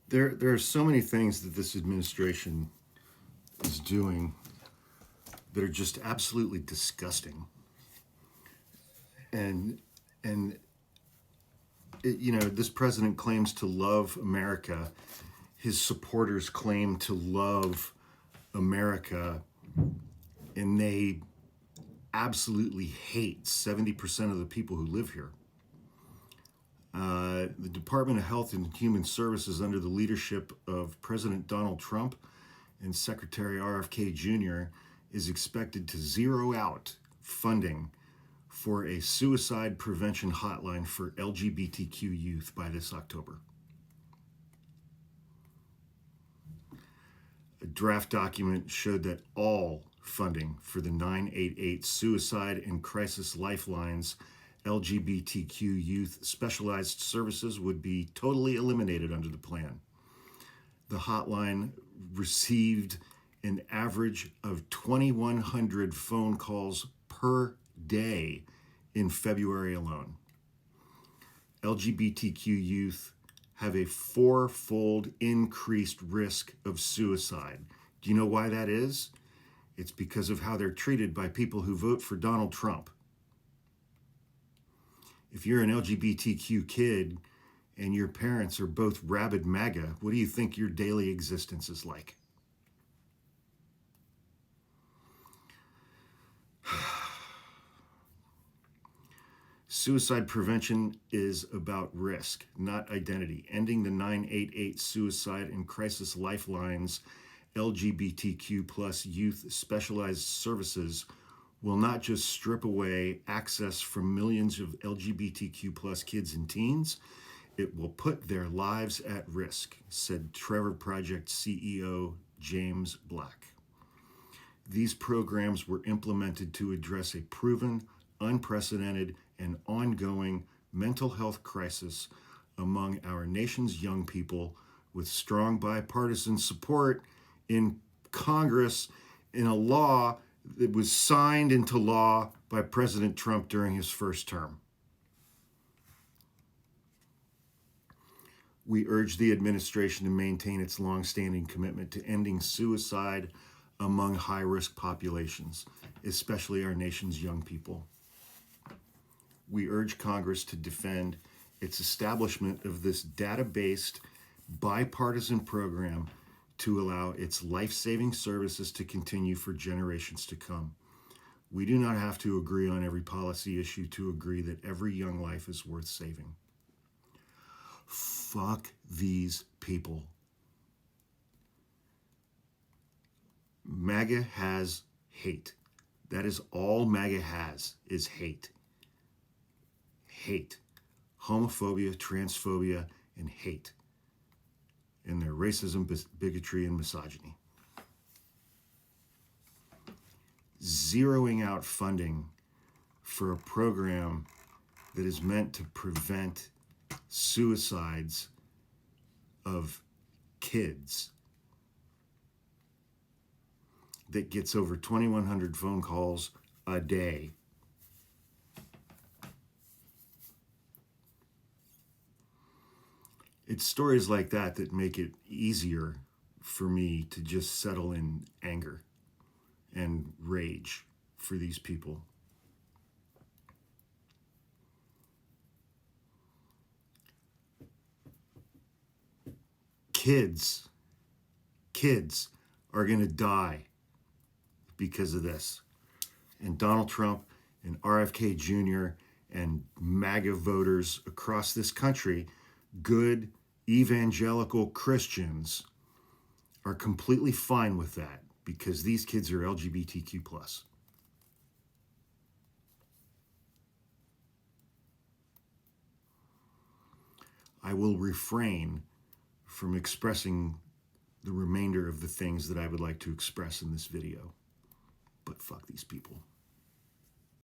There are so many things that this administration is doing that are just absolutely disgusting. And and this president claims to love America. His supporters claim to love America, and they absolutely hate 70% of the people who live here. The Department of Health and Human Services, under the leadership of President Donald Trump and Secretary RFK Jr., is expected to zero out funding for a suicide prevention hotline for LGBTQ youth by this October. A draft document showed that all funding for the 988 Suicide and Crisis Lifelines LGBTQ youth specialized services would be totally eliminated under the plan. The hotline received an average of 2,100 phone calls per day in February alone. LGBTQ youth have a four-fold increased risk of suicide. Do you know why that is? It's because of how they're treated by people who vote for Donald Trump. If you're an LGBTQ kid and your parents are both rabid MAGA, what do you think your daily existence is like? Suicide prevention is about risk, not identity. Ending the 988 Suicide and Crisis Lifelines LGBTQ plus youth specialized services will not just strip away access from millions of LGBTQ plus kids and teens, it will put their lives at risk, said Trevor Project CEO James Black. These programs were implemented to address a proven, unprecedented, and ongoing mental health crisis among our nation's young people, with strong bipartisan support in Congress in a law that was signed into law by President Trump during his first term. We urge the administration to maintain its longstanding commitment to ending suicide among high-risk populations, especially our nation's young people. We urge Congress to defend its establishment of this data-based, bipartisan program to allow its life-saving services to continue for generations to come. We do not have to agree on every policy issue to agree that every young life is worth saving. Fuck these people. MAGA has hate. That is all MAGA has, is hate. Hate. Homophobia, transphobia, and hate. And their racism, bigotry, and misogyny. Zeroing out funding for a program that is meant to prevent suicides of kids that gets over 2,100 phone calls a day. It's stories like that that make it easier for me to just settle in anger and rage for these people. Kids are going to die because of this. And Donald Trump and RFK Jr. and MAGA voters across this country, good evangelical Christians, are completely fine with that because these kids are LGBTQ+. I will refrain from expressing the remainder of the things that I would like to express in this video. But fuck these people.